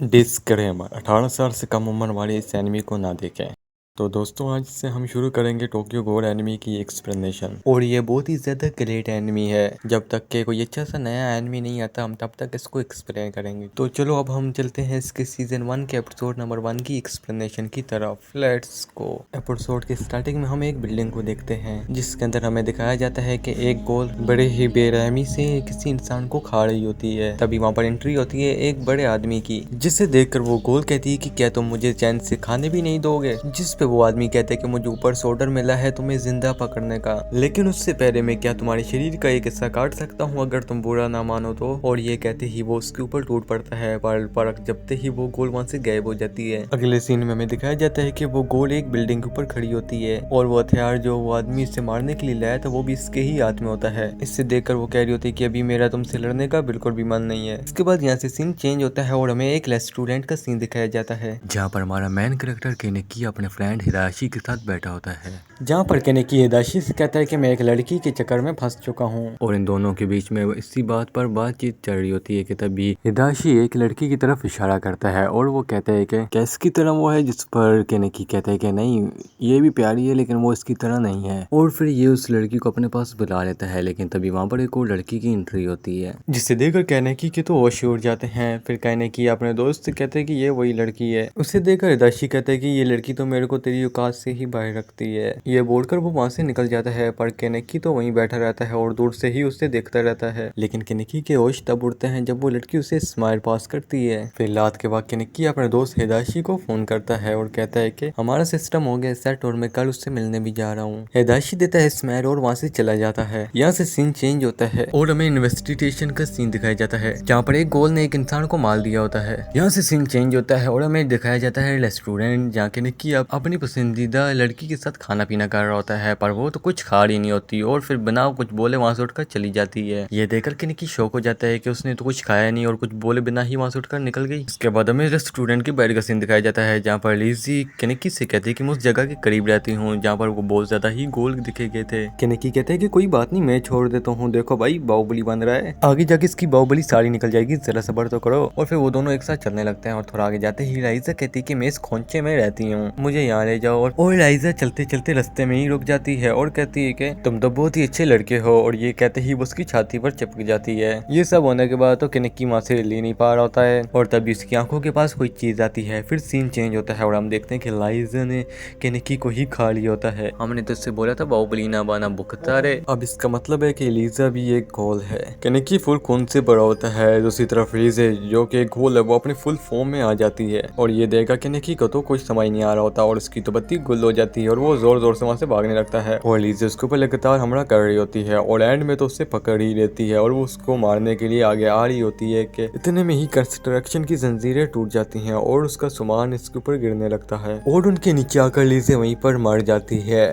Disclaimer 18 साल से कम उम्र वाले इस एनिमे को ना देखें। तो दोस्तों आज से हम शुरू करेंगे टोक्यो गहोल एनिमे की एक्सप्लेनेशन। और ये बहुत ही ज़्यादा ग्रेट एनिमे है। जब तक के कोई अच्छा सा नया एनिमे नहीं आता हम तब तक इसको एक्सप्लेन करेंगे। तो चलो अब हम चलते हैं इसके सीजन 1 के एपिसोड नंबर 1 की एक्सप्लेनेशन की तरफ। Let's go. एपिसोड की स्टार्टिंग में हम एक बिल्डिंग को देखते हैं जिसके अंदर हमें दिखाया जाता है कि एक गोल बड़े ही बेरहमी से किसी इंसान को खा रही होती है। तभी वहाँ पर एंट्री होती है एक बड़े आदमी की, जिसे देखकर वो गोल कहती है कि क्या तुम मुझे चैन से खाने भी नहीं दोगे। जिस पे वो आदमी कहता है कि मुझे ऊपर से ऑर्डर मिला है तुम्हें जिंदा पकड़ने का, लेकिन उससे पहले मैं क्या तुम्हारे शरीर का एक हिस्सा काट सकता हूँ अगर तुम बुरा ना मानो तो। और ये कहते ही वो उसके ऊपर टूट पड़ता है पर जबते ही वो गोल वहाँ से गायब हो जाती है। अगले सीन में हमें दिखाया जाता है कि वो गोल एक बिल्डिंग के ऊपर खड़ी होती है और वो हथियार जो वो आदमी इसे मारने के लिए लाया था वो भी इसके ही हाथ में होता है। इससे देखकर वो कह रही होती है कि अभी मेरा तुमसे लड़ने का बिल्कुल भी मन नहीं है। इसके बाद यहाँ से सीन चेंज होता है और हमें एक रेस्टोरेंट का सीन दिखाया जाता है जहाँ पर हमारा मेन कैरेक्टर केनेकी अपने फ्रेंड हिराशी के साथ बैठा होता है। जहाँ पर केनेकी हिराशी से कहता है कि मैं एक लड़की के चक्कर में फंस चुका हूँ और इन दोनों के बीच में इसी बात पर बातचीत चल रही होती है कि तभी हिराशी एक लड़की की तरफ इशारा करता है और वो कहता है कि क्या इसकी तरह वो है, जिस पर केनेकी कहता है कि नहीं ये भी प्यारी है लेकिन वो इसकी तरह नहीं है। और फिर ये उस लड़की को अपने पास बुला लेता है, लेकिन तभी वहाँ पर एक और लड़की की एंट्री होती है जिसे देखकर केनेकी के तो होश उड़ जाते हैं। फिर केनेकी अपने दोस्त से कहते हैं कि ये वही लड़की है। उसे देखकर हिराशी कहता है कि ये लड़की तो मेरे को तेरी औकात से ही बाहर रखती है। ये बोलकर वो वहाँ से निकल जाता है पर केनेकी तो वहीं बैठा रहता है और दूर से ही उसे देखता रहता है। लेकिन केनेकी के होश तब उड़ते हैं जब वो लड़की उसे स्माइल पास करती है। फिर रात के बाद केनेकी अपने दोस्त हिदाशी को फोन करता है और कहता है कि हमारा सिस्टम हो गया सेट और मैं कल उससे मिलने भी जा रहा हूँ। हिदाशी देता है स्माइल और वहाँ से चला जाता है। यहाँ से सीन चेंज होता है और हमें इन्वेस्टिगेशन का सीन दिखाया जाता है जहाँ पर एक गोल ने एक इंसान को मार दिया होता है। यहाँ से सीन चेंज होता है और हमें दिखाया जाता है रेस्टोरेंट जहाँ केनेकी अपनी पसंदीदा लड़की के साथ खाना पीना कर रहा होता है पर वो तो कुछ खा रही नहीं होती और फिर बिना कुछ बोले वहां से उठकर चली जाती है। ये देखकर केनेकी शौक हो जाता है कि उसने तो कुछ खाया नहीं और कुछ बोले बिना ही वहां से उठकर निकल गई। इसके बाद हमें रेस्टोरेंट के बाहर का सीन दिखाया जाता है जहाँ पर लिज़ी केनेकी से कहती है कि मैं उस जगह के करीब रहती हूँ जहाँ पर वो बहुत ज्यादा ही गोल दिखे गए थे। केनेकी कहते हैं कि कोई बात नहीं मैं छोड़ देता हूँ, देखो भाई बाहुबली बन रहा है, आगे जाके इसकी बाहुबली सारी निकल जाएगी, जरा सबर तो करो। और फिर वो दोनों एक साथ चलने लगते हैं और थोड़ा आगे जाते ही लाइजा कहती है कि मैं इस खोंचे में रहती हूँ, मुझे यहाँ ले जाओ। और लाइजा चलते चलते रास्ते में ही रुक जाती है और कहती है कि तुम तो बहुत ही अच्छे लड़के हो। और ये कहते ही वो उसकी छाती पर चिपक जाती है। ये सब होने के बाद तो केनेकी वहाँ से ले नहीं पा रहा होता है और तभी उसकी आंखों के पास कोई चीज आती है। फिर सीन चेंज होता है और हम देखते हैं कि लाइजा ने केनेकी को ही खा लिया होता है। हमने तो उससे बोला था बाहुबली ना बना भुगता रे। अब इसका मतलब है कि लीजा भी एक गोल है। केनेकी फुल खून से बड़ा होता है, दूसरी तरफ लीजे जो कि एक गोल है वो अपनी फुल फॉर्म में आ जाती है और ये देखा केनेकी को तो कुछ समझ नहीं आ रहा होता और उसकी तो बत्ती गुल हो जाती है और वो जोर जोर से वहाँ से भागने लगता है और लीजे उसके ऊपर लगातार हमला कर रही होती है और एंड में तो उससे पकड़ ही लेती है और वो उसको मारने के लिए आगे आ रही होती है कि इतने में ही कंस्ट्रक्शन की जंजीरें टूट जाती हैं और उसका सामान इसके ऊपर गिरने लगता है और उनके नीचे आकर लीजे वहीं पर मर जाती है।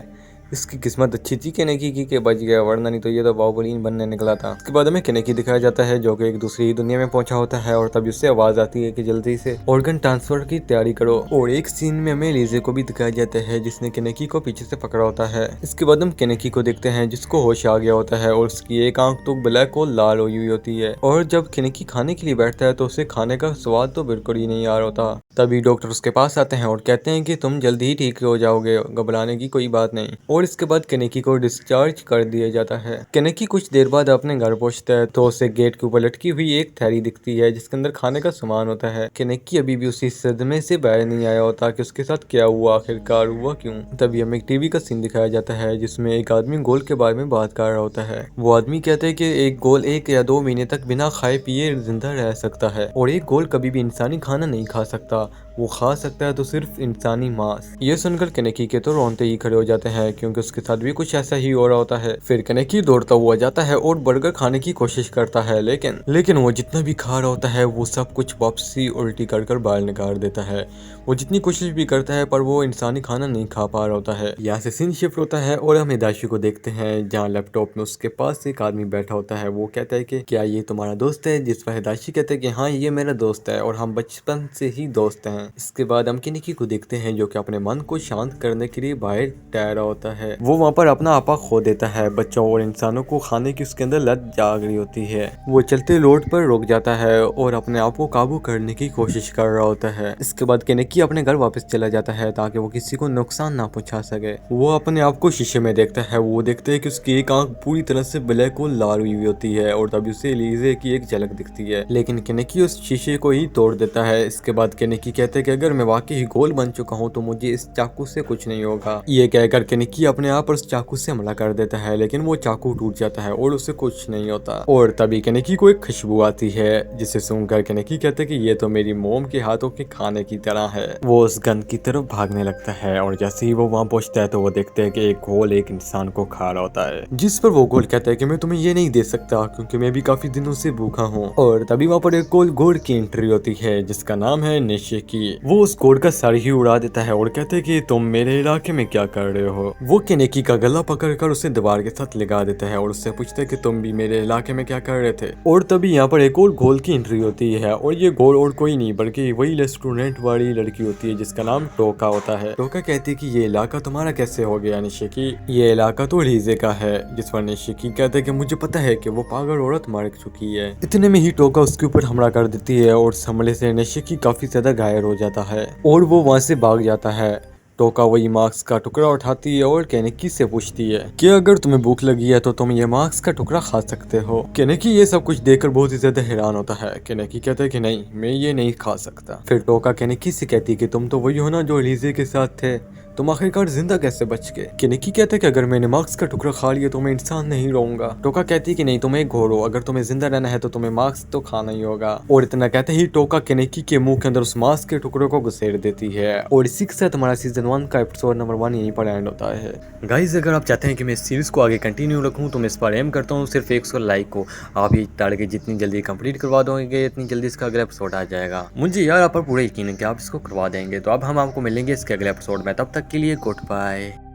इसकी किस्मत अच्छी थी केनेकी की के बच गया, वरना नहीं तो ये तो बाहुबली बनने निकला था। उसके बाद हमें केनेकी दिखाया जाता है जो कि एक दूसरी दुनिया में पहुंचा होता है और तभी उससे आवाज आती है कि जल्दी से ऑर्गन ट्रांसफर की तैयारी करो। और एक सीन में हमें लीजे को भी दिखाया जाता है जिसने केनेकी को पीछे से पकड़ा होता है। इसके बाद हम केनेकी को देखते हैं जिसको होश आ गया होता है और उसकी एक आंख तो ब्लैक और लाल हुई होती है और जब केनेकी खाने के लिए बैठता है तो उसे खाने का स्वाद तो बिल्कुल ही नहीं आ रहा होता। तभी डॉक्टर उसके पास आते हैं और कहते हैं कि तुम जल्दी ही ठीक हो जाओगे, घबराने की कोई बात नहीं। और इसके बाद केनेकी को डिस्चार्ज कर दिया जाता है। केनेकी कुछ देर बाद अपने घर पहुंचता है तो उसे गेट के ऊपर लटकी हुई एक थैली दिखती है जिसके अंदर खाने का सामान होता है। केनेकी अभी भी उसी सदमे से बाहर नहीं आया होता कि उसके साथ क्या हुआ, आखिरकार हुआ क्यों। तभी हमें एक टीवी का सीन दिखाया जाता है जिसमें एक आदमी गोल के बारे में बात कर रहा होता है। वो आदमी कहता है कि एक गोल 1 या 2 महीने तक बिना खाए पिए जिंदा रह सकता है और एक गोल कभी भी इंसानी खाना नहीं खा सकता, वो खा सकता है तो सिर्फ इंसानी मांस। ये सुनकर केनेकी के तो रोंते ही खड़े हो जाते हैं क्योंकि उसके साथ भी कुछ ऐसा ही हो रहा होता है। फिर केनेकी दौड़ता हुआ जाता है और बर्गर खाने की कोशिश करता है लेकिन वो जितना भी खा रहा होता है वो सब कुछ वापसी उल्टी कर बाहर निकाल देता है। वो जितनी कोशिश भी करता है पर वो इंसानी खाना नहीं खा पा रहा होता है। यहाँ से सीन शिफ्ट होता है और हम हिदाशी को देखते हैं जहाँ लैपटॉप में उसके पास एक आदमी बैठा होता है। वो कहता है कि क्या ये तुम्हारा दोस्त है, जिस पर हिदाशी कहते हैं कि हाँ ये मेरा दोस्त है और हम बचपन से ही दोस्त पहुंचते हैं। इसके बाद हम केनेकी को देखते हैं जो कि अपने मन को शांत करने के लिए बाहर ठहरा होता है। वो वहाँ पर अपना आपा खो देता है। बच्चों और इंसानों को खाने की उसके अंदर लत जाग रही होती है। वो चलते रोड पर रुक जाता है और अपने आप को काबू करने की कोशिश कर रहा होता है। इसके बाद केनेकी अपने घर वापस चला जाता है ताकि वो किसी को नुकसान ना पहुंचा सके। वो अपने आप को शीशे में देखता है। वो देखता है कि उसकी एक आंख पूरी तरह से ब्लैक और लाल हुई होती है और तभी उसे एलिज़ा की एक झलक दिखती है, लेकिन केनेकी उस शीशे को ही तोड़ देता है। इसके बाद केनेकी कहते हैं कि अगर मैं वाकई ही गोल बन चुका हूँ तो मुझे इस चाकू से कुछ नहीं होगा। ये कहकर केनेकी अपने आप पर उस चाकू से हमला कर देता है, लेकिन वो चाकू टूट जाता है और उसे कुछ नहीं होता। और तभी केनेकी को एक खुशबू आती है जिसे सुनकर केनेकी कहते हैं कि ये तो मेरी मोम के हाथों के खाने की तरह है। वो उस गंद की तरफ भागने लगता है और जैसे ही वो वहाँ पहुंचता है तो वो देखते हैं कि एक घोल एक इंसान को खा रहा होता है, जिस पर वो घोल कहता है कि मैं तुम्हें ये नहीं दे सकता क्योंकि मैं भी काफी दिनों से भूखा हूँ। और तभी वहाँ पर एक घोड़ की एंट्री होती है जिसका नाम है निशिकी। वो उस घोड़ का सर ही उड़ा देता है और कहते हैं कि तुम मेरे इलाके में क्या कर रहे हो। वो केनेकी का गला पकड़कर उसे दीवार के साथ लगा देता है और उससे पूछता है कि तुम भी मेरे इलाके में क्या कर रहे थे। और तभी यहाँ पर एक और घोल की एंट्री होती है और ये घोल और कोई नहीं बल्कि वही रेस्टोरेंट वाली लड़की होती है जिसका नाम टोका होता है। टोका कहती है कि ये इलाका तुम्हारा कैसे हो गया निशिकी, ये इलाका तो एलिज़ा का है। जिस पर निशिकी कहते हैं कि मुझे पता है कि वो पागल औरत मर चुकी है। इतने में ही टोका उसके ऊपर हमला कर देती है और उस हमले से निशिकी काफी ज्यादा घायल हो जाता है और वो वहाँ से भाग जाता है। टोका वही मार्क्स का टुकड़ा उठाती है और केनेकी से पूछती है कि अगर तुम्हें भूख लगी है तो तुम ये मार्क्स का टुकड़ा खा सकते हो। केनेकी ये सब कुछ देखकर बहुत ही ज्यादा हैरान होता है। केनेकी कहता है कि नहीं, मैं ये नहीं खा सकता। फिर टोका केनेकी से कहती है कि तुम तो वही हो ना जो एलिज़ा के साथ थे, तुम आखिरकार जिंदा कैसे बच गए। केनेकी कहता है कि अगर मैंने मार्क्स का टुकड़ा खा लिया तो मैं इंसान नहीं रहूंगा। टोका कहती है कि नहीं, तुम एक घोड़ हो, अगर तुम्हें जिंदा रहना है तो तुम्हें मार्क्स तो खाना ही होगा। और इतना कहते ही टोका केनेकी के मुंह के अंदर उस मार्क्स के टुकड़े को घुसेड़ देती है। और इसी के साथ हमारा सीजन 1 का एपिसोड नंबर 1 यहीं पर एंड होता है। गाइज अगर आप चाहते हैं कि मैं इस सीरीज को आगे कंटिन्यू रखूं तो मैं इस पर एम करता हूँ सिर्फ 100 लाइक को। आप ये टारगेट जितनी जल्दी कंप्लीट करवा दोगे इतनी जल्दी इसका अगला एपिसोड आ जाएगा। मुझे यार आप पर पूरा यकीन है कि आप इसको करवा देंगे। तो अब हम आपको मिलेंगे इसके अगले एपिसोड में, तब तक के लिए गुड बाय।